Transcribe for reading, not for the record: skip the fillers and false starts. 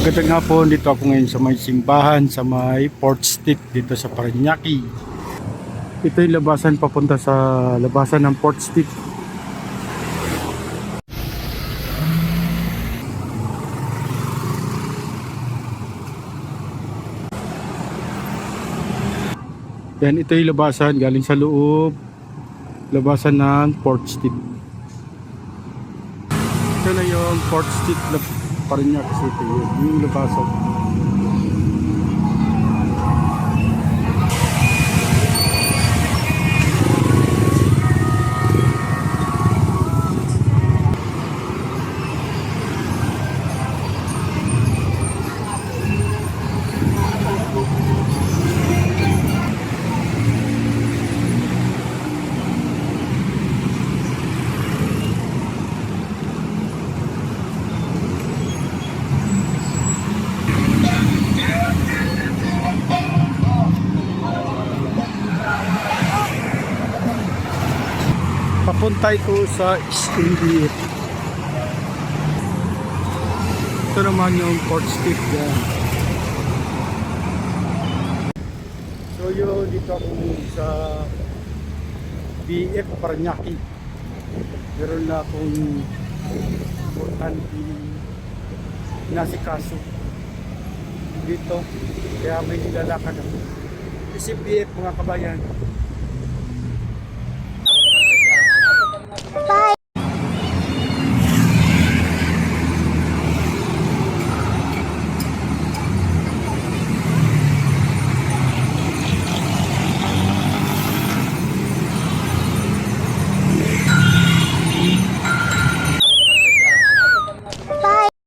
Magandang hapon, dito ako ngayon sa may simbahan sa may Port Street dito sa Parañaque. Ito yung labasan papunta sa labasan ng Port Street. Yan, ito yung labasan galing sa loob. Labasan ng Port Street. Ito na yung Port Street Parañaque City. Yung labasan. Papunta ito sa SNDF. Ito naman yung Port Street yan. So yun, dito ako sa BF Parañaque. Meron na akong importante nasikaso dito. Kaya may nilalakad ako. Si BF mga kabayan. Bye!